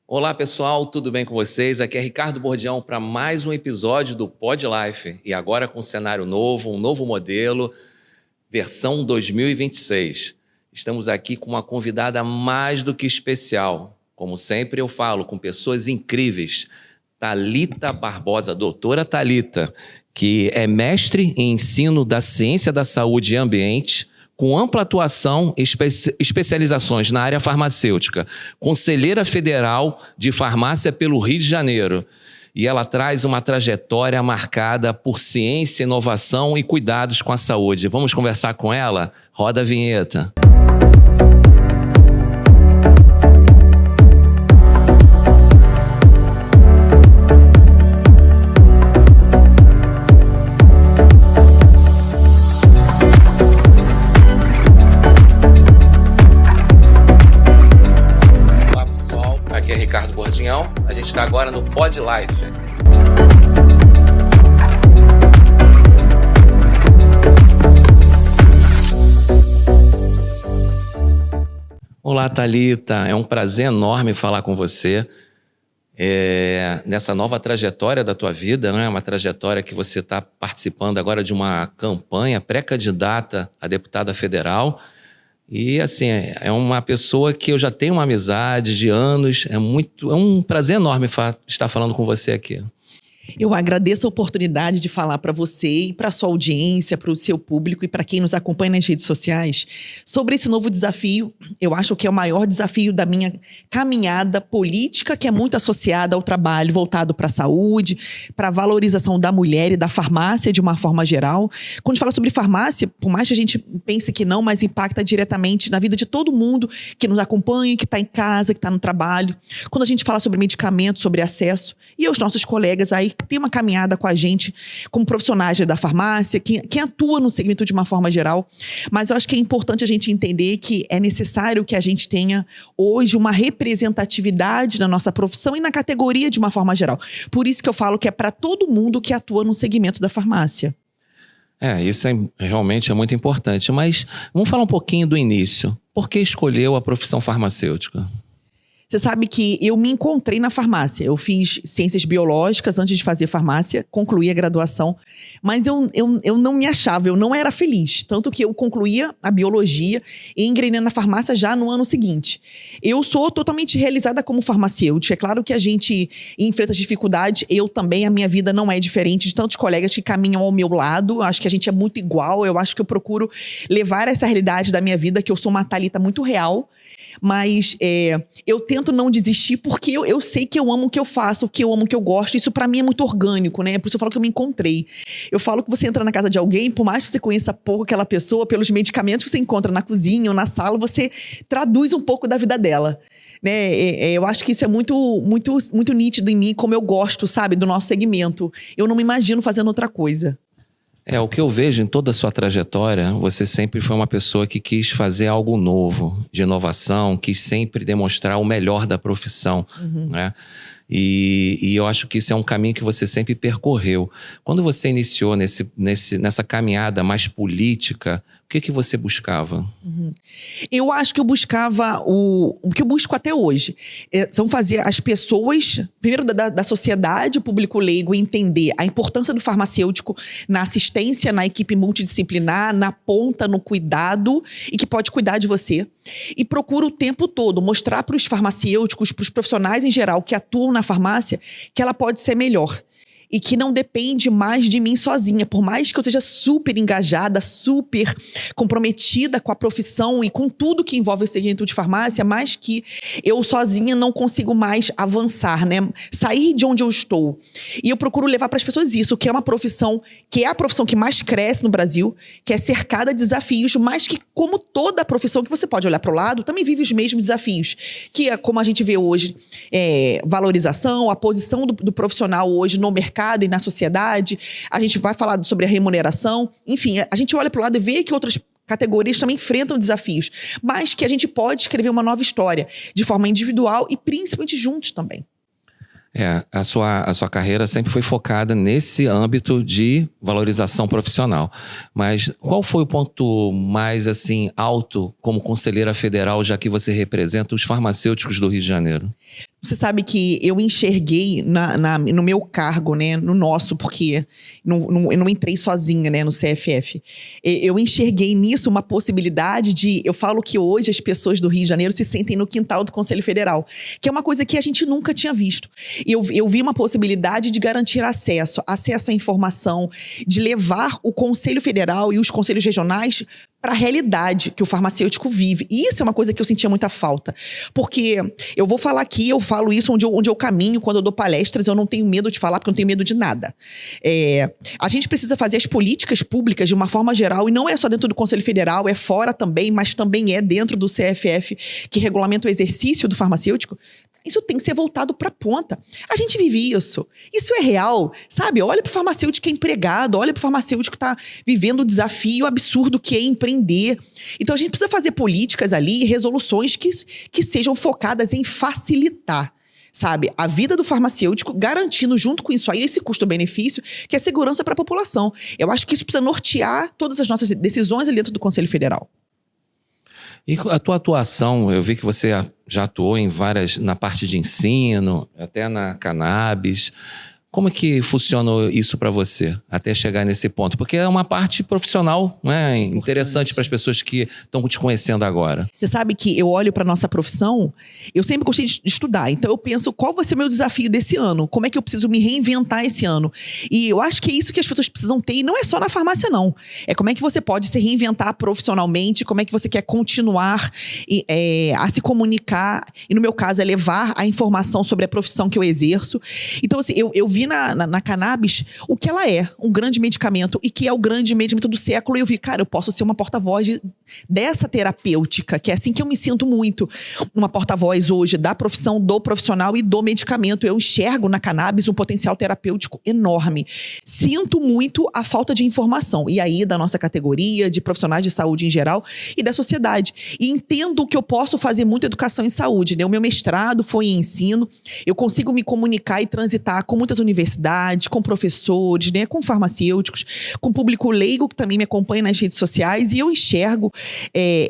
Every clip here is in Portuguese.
Olá pessoal, tudo bem com vocês? Aqui é Ricardo Bordião para mais um episódio do Pod Life e agora com um cenário novo, um novo modelo, versão 2026. Estamos aqui com uma convidada mais do que especial. Como sempre eu falo, com pessoas incríveis. Thalita Barbosa, doutora Thalita, que é mestre em ensino da ciência da saúde e ambiente, com ampla atuação e especializações na área farmacêutica, conselheira federal de farmácia pelo Rio de Janeiro. E ela traz uma trajetória marcada por ciência, inovação e cuidados com a saúde. Vamos conversar com ela? Roda a vinheta. Ricardo Bordião, a gente está agora no Pod Life. Olá, Thalita, é um prazer enorme falar com você nessa nova trajetória da tua vida, né? Uma trajetória que você está participando agora de uma campanha pré-candidata a deputada federal. E assim, é uma pessoa que eu já tenho uma amizade de anos, é um prazer enorme estar falando com você aqui. Eu agradeço a oportunidade de falar para você e para a sua audiência, para o seu público e para quem nos acompanha nas redes sociais sobre esse novo desafio. Eu acho que é o maior desafio da minha caminhada política, que é muito associada ao trabalho voltado para a saúde, para a valorização da mulher e da farmácia de uma forma geral. Quando a gente fala sobre farmácia, por mais que a gente pense que não, mas impacta diretamente na vida de todo mundo que nos acompanha, que está em casa, que está no trabalho. Quando a gente fala sobre medicamentos, sobre acesso, e os nossos colegas aí tem uma caminhada com a gente como profissionais da farmácia, quem atua no segmento de uma forma geral. Mas eu acho que é importante a gente entender que é necessário que a gente tenha hoje uma representatividade na nossa profissão e na categoria de uma forma geral. Por isso que eu falo que é para todo mundo que atua no segmento da farmácia. Isso realmente é muito importante. Mas vamos falar um pouquinho do início. Por que escolheu a profissão farmacêutica? Você sabe que eu me encontrei na farmácia. Eu fiz ciências biológicas antes de fazer farmácia, concluí a graduação, mas eu não me achava, eu não era feliz. Tanto que eu concluía a biologia e engrenei na farmácia já no ano seguinte. Eu sou totalmente realizada como farmacêutica. É claro que a gente enfrenta dificuldade, eu também, a minha vida não é diferente de tantos colegas que caminham ao meu lado. Acho que a gente é muito igual, eu acho que eu procuro levar essa realidade da minha vida, que eu sou uma Thalita muito real. Mas eu tento não desistir porque eu sei que eu amo o que eu faço, que eu amo o que eu gosto. Isso pra mim é muito orgânico, né? Por isso eu falo que eu me encontrei. Eu falo que você entra na casa de alguém, por mais que você conheça pouco aquela pessoa, pelos medicamentos que você encontra na cozinha ou na sala, você traduz um pouco da vida dela. Né? Eu acho que isso é muito, muito, muito nítido em mim, como eu gosto, sabe, do nosso segmento. Eu não me imagino fazendo outra coisa. O que eu vejo em toda a sua trajetória, você sempre foi uma pessoa que quis fazer algo novo, de inovação, quis sempre demonstrar o melhor da profissão, né? E eu acho que isso é um caminho que você sempre percorreu. Quando você iniciou nessa caminhada mais política, o que você buscava? Eu acho que eu buscava o que eu busco até hoje. São fazer as pessoas, primeiro da sociedade, o público leigo, entender a importância do farmacêutico na assistência, na equipe multidisciplinar, na ponta, no cuidado, e que pode cuidar de você. E procuro o tempo todo mostrar para os farmacêuticos, para os profissionais em geral que atuam na farmácia, que ela pode ser melhor. E que não depende mais de mim sozinha. Por mais que eu seja super engajada, super comprometida com a profissão e com tudo que envolve o segmento de farmácia, mas que eu sozinha não consigo mais avançar, né? Sair de onde eu estou. E eu procuro levar para as pessoas isso, que é uma profissão, que é a profissão que mais cresce no Brasil, que é cercada de desafios, mas que, como toda profissão que você pode olhar para o lado, também vive os mesmos desafios. Que é, como a gente vê hoje, valorização, a posição do profissional hoje no mercado e na sociedade. A gente vai falar sobre a remuneração. Enfim, a gente olha para o lado e vê que outras categorias também enfrentam desafios, mas que a gente pode escrever uma nova história de forma individual e principalmente juntos também. A sua carreira sempre foi focada nesse âmbito de valorização profissional. Mas qual foi o ponto mais alto como conselheira federal, já que você representa os farmacêuticos do Rio de Janeiro? Você sabe que eu enxerguei no meu cargo, né, no nosso, porque eu não entrei sozinha, né, no CFF. Eu enxerguei nisso uma possibilidade eu falo que hoje as pessoas do Rio de Janeiro se sentem no quintal do Conselho Federal, que é uma coisa que a gente nunca tinha visto. Eu vi uma possibilidade de garantir acesso à informação, de levar o Conselho Federal e os conselhos regionais para a realidade que o farmacêutico vive. E isso é uma coisa que eu sentia muita falta. Porque eu vou falar aqui, eu falo isso onde eu caminho, quando eu dou palestras, eu não tenho medo de falar, porque eu não tenho medo de nada. A gente precisa fazer as políticas públicas de uma forma geral, e não é só dentro do Conselho Federal, é fora também, mas também é dentro do CFF, que regulamenta o exercício do farmacêutico. Isso tem que ser voltado para a ponta. A gente vive isso. Isso é real, sabe? Olha para o farmacêutico que é empregado, olha para o farmacêutico que está vivendo o desafio absurdo que é empreender. Então a gente precisa fazer políticas ali, resoluções que sejam focadas em facilitar, sabe, a vida do farmacêutico, garantindo junto com isso aí esse custo-benefício, que é segurança para a população. Eu acho que isso precisa nortear todas as nossas decisões ali dentro do Conselho Federal. E a tua atuação, eu vi que você já atuou em na parte de ensino, até na cannabis. Como é que funcionou isso para você, até chegar nesse ponto? Porque é uma parte profissional, né, interessante para as pessoas que estão te conhecendo agora. Você sabe que eu olho para nossa profissão, eu sempre gostei de estudar, então eu penso qual vai ser o meu desafio desse ano, como é que eu preciso me reinventar esse ano. E eu acho que é isso que as pessoas precisam ter, e não é só na farmácia não. É como é que você pode se reinventar profissionalmente, como é que você quer continuar a se comunicar, e no meu caso é levar a informação sobre a profissão que eu exerço. Então assim, eu vi na cannabis o que ela é, um grande medicamento, e que é o grande medicamento do século, e eu vi, cara, eu posso ser uma porta-voz dessa terapêutica, que é assim que eu me sinto muito, uma porta-voz hoje da profissão, do profissional e do medicamento. Eu enxergo na cannabis um potencial terapêutico enorme. Sinto muito a falta de informação, e aí da nossa categoria, de profissionais de saúde em geral, e da sociedade. E entendo que eu posso fazer muita educação em saúde, né? O meu mestrado foi em ensino, eu consigo me comunicar e transitar com muitas universidades, com professores, né, com farmacêuticos, com público leigo que também me acompanha nas redes sociais, e eu enxergo,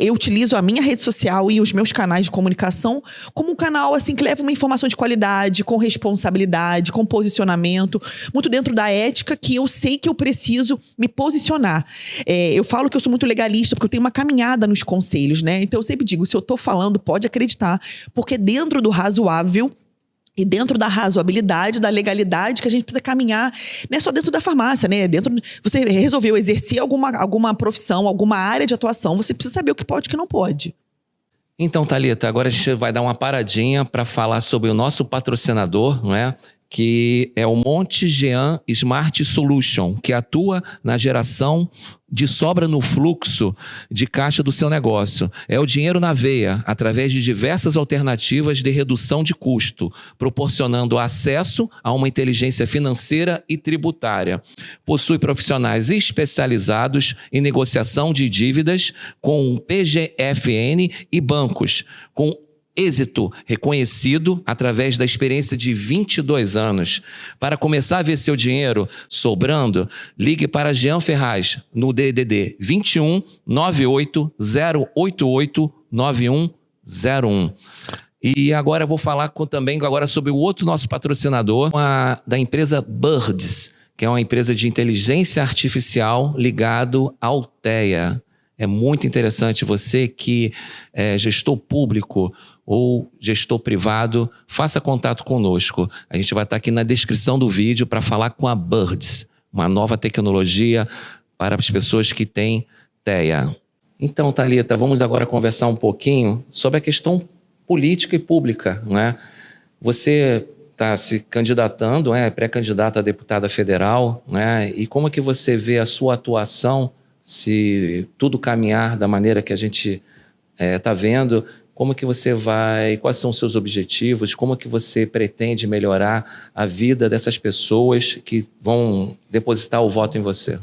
eu utilizo a minha rede social e os meus canais de comunicação como um canal assim que leva uma informação de qualidade, com responsabilidade, com posicionamento, muito dentro da ética que eu sei que eu preciso me posicionar. Eu falo que eu sou muito legalista porque eu tenho uma caminhada nos conselhos, né? Então eu sempre digo, se eu tô falando, pode acreditar, porque dentro do razoável e dentro da razoabilidade, da legalidade que a gente precisa caminhar, não é só dentro da farmácia, né? Você resolveu exercer alguma profissão, alguma área de atuação, você precisa saber o que pode e o que não pode. Então, Thalita, agora a gente vai dar uma paradinha para falar sobre o nosso patrocinador, não é? Que é o Montgean Smart Solution, que atua na geração de sobra no fluxo de caixa do seu negócio. É o dinheiro na veia, através de diversas alternativas de redução de custo, proporcionando acesso a uma inteligência financeira e tributária. Possui profissionais especializados em negociação de dívidas com PGFN e bancos, com êxito reconhecido através da experiência de 22 anos. Para começar a ver seu dinheiro sobrando, ligue para Jean Ferraz no DDD 21 98 088 9101. E agora eu vou falar também sobre o outro nosso patrocinador, da empresa Birds, que é uma empresa de inteligência artificial ligado à Alteia. É muito interessante você que é gestor público ou gestor privado, faça contato conosco. A gente vai estar aqui na descrição do vídeo para falar com a Birds, uma nova tecnologia para as pessoas que têm TEA. Então, Thalita, vamos agora conversar um pouquinho sobre a questão política e pública, né? Você está se candidatando, pré-candidata a deputada federal, né? E como é que você vê a sua atuação, se tudo caminhar da maneira que a gente está vendo? Como que você vai, quais são os seus objetivos, como que você pretende melhorar a vida dessas pessoas que vão depositar o voto em você?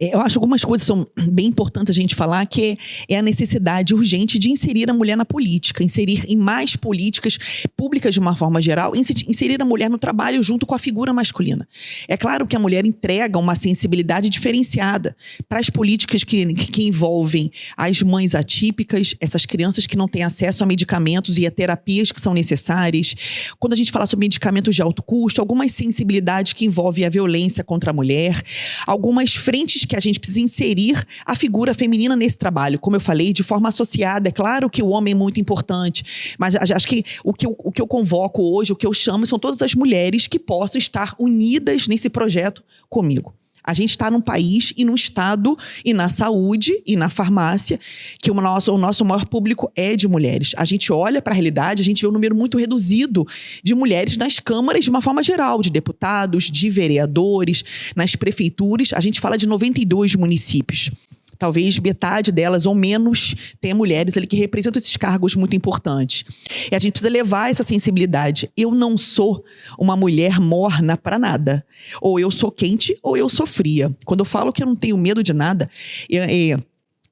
Eu acho que algumas coisas são bem importantes a gente falar, que é a necessidade urgente de inserir a mulher na política, inserir em mais políticas públicas de uma forma geral, inserir a mulher no trabalho junto com a figura masculina. É claro que a mulher entrega uma sensibilidade diferenciada para as políticas que envolvem as mães atípicas, essas crianças que não têm acesso acesso a medicamentos e a terapias que são necessárias. Quando a gente fala sobre medicamentos de alto custo, algumas sensibilidades que envolvem a violência contra a mulher, algumas frentes que a gente precisa inserir a figura feminina nesse trabalho. Como eu falei, de forma associada. É claro que o homem é muito importante, mas acho que o que eu convoco hoje, o que eu chamo, são todas as mulheres que possam estar unidas nesse projeto comigo. A gente está num país e no estado e na saúde e na farmácia que o nosso maior público é de mulheres. A gente olha para a realidade, a gente vê um número muito reduzido de mulheres nas câmaras de uma forma geral, de deputados, de vereadores, nas prefeituras. A gente fala de 92 municípios. Talvez metade delas ou menos tenha mulheres ali que representam esses cargos muito importantes. E a gente precisa levar essa sensibilidade. Eu não sou uma mulher morna para nada. Ou eu sou quente ou eu sou fria. Quando eu falo que eu não tenho medo de nada,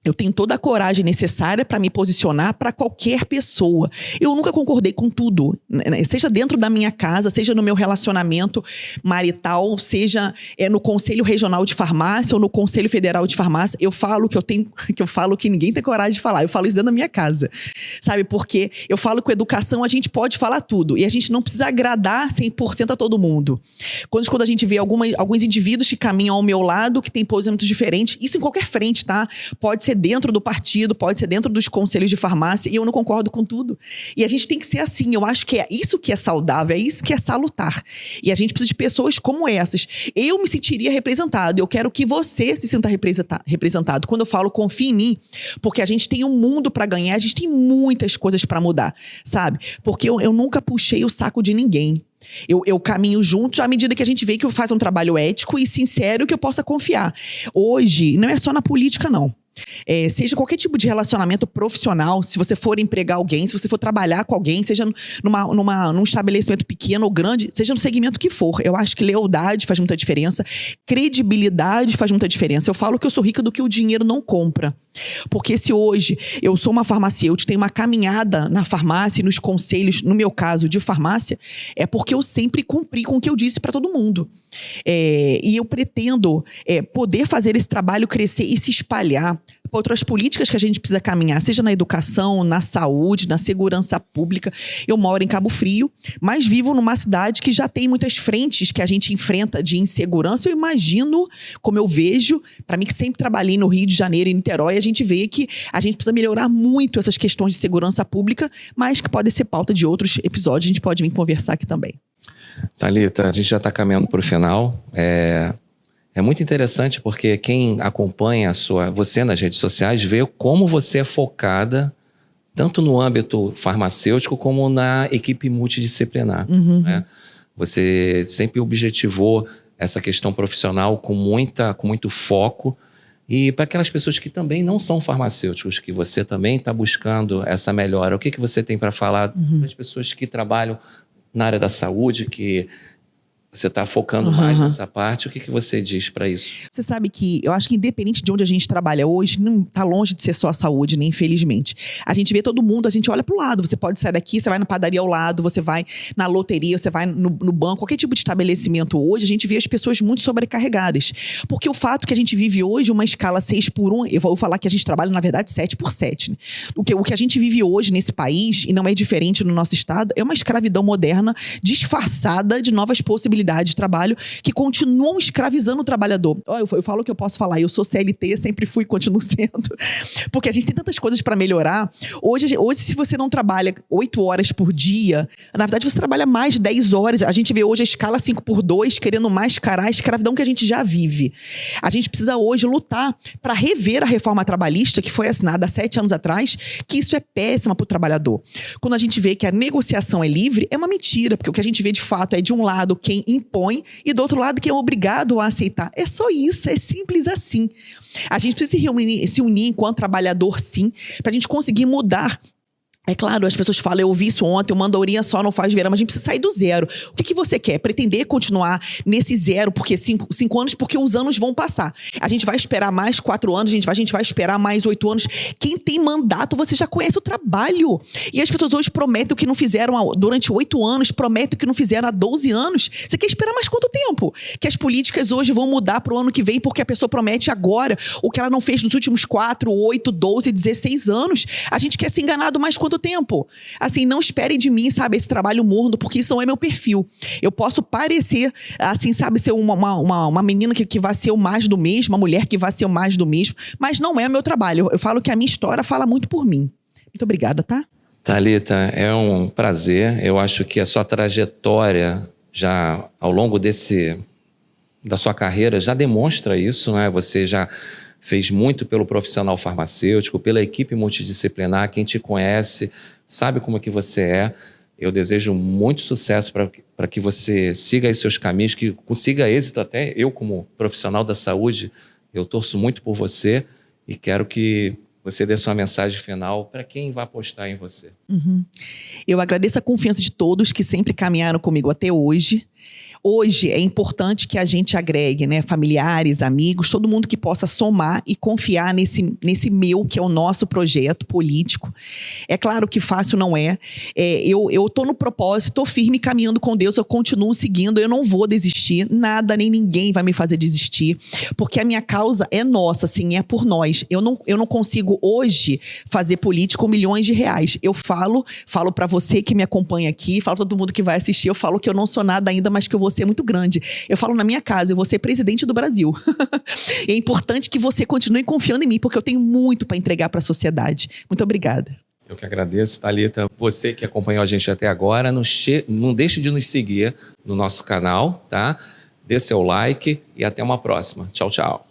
eu tenho toda a coragem necessária para me posicionar para qualquer pessoa. Eu nunca concordei com tudo, seja dentro da minha casa, seja no meu relacionamento marital, seja no Conselho Regional de Farmácia ou no Conselho Federal de Farmácia. Eu falo que ninguém tem coragem de falar. Eu falo isso dentro da minha casa, sabe? Porque eu falo que com educação a gente pode falar tudo e a gente não precisa agradar 100% a todo mundo. Quando a gente vê alguns indivíduos que caminham ao meu lado, que têm posicionamentos diferentes, isso em qualquer frente, tá? Pode ser dentro do partido, pode ser dentro dos conselhos de farmácia, e eu não concordo com tudo. E a gente tem que ser assim, eu acho que é isso que é saudável, é isso que é salutar. E a gente precisa de pessoas como essas. Eu me sentiria representado, eu quero que você se sinta representado. Quando eu falo confie em mim, porque a gente tem um mundo para ganhar, a gente tem muitas coisas para mudar, sabe? Porque eu nunca puxei o saco de ninguém. Eu caminho junto à medida que a gente vê que eu faço um trabalho ético e sincero que eu possa confiar. Hoje, não é só na política, não. Seja qualquer tipo de relacionamento profissional, se você for empregar alguém, se você for trabalhar com alguém, seja num estabelecimento pequeno ou grande, seja no segmento que for. Eu acho que lealdade faz muita diferença, credibilidade faz muita diferença. Eu falo que eu sou rica do que o dinheiro não compra. Porque se hoje eu sou uma farmacêutica, tenho uma caminhada na farmácia e nos conselhos, no meu caso de farmácia, é porque eu sempre cumpri com o que eu disse para todo mundo. E eu pretendo poder fazer esse trabalho crescer e se espalhar para outras políticas que a gente precisa caminhar, seja na educação, na saúde, na segurança pública. Eu moro em Cabo Frio, mas vivo numa cidade que já tem muitas frentes que a gente enfrenta de insegurança. Eu imagino, como eu vejo, para mim que sempre trabalhei no Rio de Janeiro e Niterói, a gente vê que a gente precisa melhorar muito essas questões de segurança pública, mas que podem ser pauta de outros episódios, a gente pode vir conversar aqui também. Thalita, a gente já está caminhando para o final. É muito interessante porque quem acompanha você nas redes sociais vê como você é focada tanto no âmbito farmacêutico como na equipe multidisciplinar. Né? Você sempre objetivou essa questão profissional com muito foco. E para aquelas pessoas que também não são farmacêuticos, que você também está buscando essa melhora, o que você tem para falar das pessoas que trabalham na área da saúde, que você está focando mais nessa parte, o que você diz para isso? Você sabe que eu acho que independente de onde a gente trabalha hoje, não está longe de ser só a saúde, né? Infelizmente. A gente vê todo mundo, a gente olha para o lado. Você pode sair daqui, você vai na padaria ao lado, você vai na loteria, você vai no banco, qualquer tipo de estabelecimento hoje, a gente vê as pessoas muito sobrecarregadas. Porque o fato que a gente vive hoje, uma escala 6x1, eu vou falar que a gente trabalha, na verdade, 7x7. Né? O que a gente vive hoje nesse país, e não é diferente no nosso estado, é uma escravidão moderna disfarçada de novas possibilidades de trabalho que continuam escravizando o trabalhador. Eu falo o que eu posso falar, eu sou CLT, sempre fui e continuo sendo. Porque a gente tem tantas coisas para melhorar. Hoje, se você não trabalha 8 horas por dia, na verdade você trabalha mais de 10 horas. A gente vê hoje a escala 5x2, querendo mascarar a escravidão que a gente já vive. A gente precisa hoje lutar para rever a reforma trabalhista que foi assinada há 7 anos atrás, que isso é péssimo para o trabalhador. Quando a gente vê que a negociação é livre, é uma mentira, porque o que a gente vê de fato é de um lado quem impõe e do outro lado quem é obrigado a aceitar. É só isso, é simples assim. A gente precisa se unir enquanto trabalhador, sim, para a gente conseguir mudar. É claro, as pessoas falam, eu ouvi isso ontem, uma andorinha só não faz verão, mas a gente precisa sair do zero. O que você quer? Pretender continuar nesse zero, porque 5 anos, porque os anos vão passar. A gente vai esperar mais 4 anos, a gente vai esperar mais 8 anos. Quem tem mandato, você já conhece o trabalho. E as pessoas hoje prometem o que não fizeram durante 8 anos, prometem o que não fizeram há 12 anos. Você quer esperar mais quanto tempo? Que as políticas hoje vão mudar para o ano que vem, porque a pessoa promete agora o que ela não fez nos últimos 4, 8, 12, 16 anos. A gente quer ser enganado mais quanto quanto tempo? Assim, não espere de mim, sabe, esse trabalho morno, porque isso não é meu perfil. Eu posso parecer, assim, sabe, ser uma menina que vai ser o mais do mesmo, uma mulher que vai ser o mais do mesmo, mas não é o meu trabalho. Eu falo que a minha história fala muito por mim. Muito obrigada, tá? Thalita, é um prazer. Eu acho que a sua trajetória já ao longo da sua carreira já demonstra isso, né? Você já fez muito pelo profissional farmacêutico, pela equipe multidisciplinar. Quem te conhece sabe como é que você é. Eu desejo muito sucesso para que você siga aí seus caminhos, que consiga êxito até. Eu, como profissional da saúde, eu torço muito por você e quero que você dê sua mensagem final para quem vai apostar em você. Eu agradeço a confiança de todos que sempre caminharam comigo até hoje. Hoje é importante que a gente agregue, né, familiares, amigos, todo mundo que possa somar e confiar nesse meu, que é o nosso projeto político. É claro que fácil não é. Eu tô no propósito, tô firme caminhando com Deus, eu continuo seguindo, eu não vou desistir, nada nem ninguém vai me fazer desistir, porque a minha causa é nossa, assim, é por nós. Eu não consigo hoje fazer política com milhões de reais. Eu falo para você que me acompanha aqui, falo para todo mundo que vai assistir, eu falo que eu não sou nada ainda, mas que eu vou ser muito grande. Eu falo na minha casa, eu vou ser presidente do Brasil. É importante que você continue confiando em mim, porque eu tenho muito para entregar para a sociedade. Muito obrigada. Eu que agradeço, Thalita. Você que acompanhou a gente até agora, não deixe de nos seguir no nosso canal, tá? Dê seu like e até uma próxima. Tchau, tchau.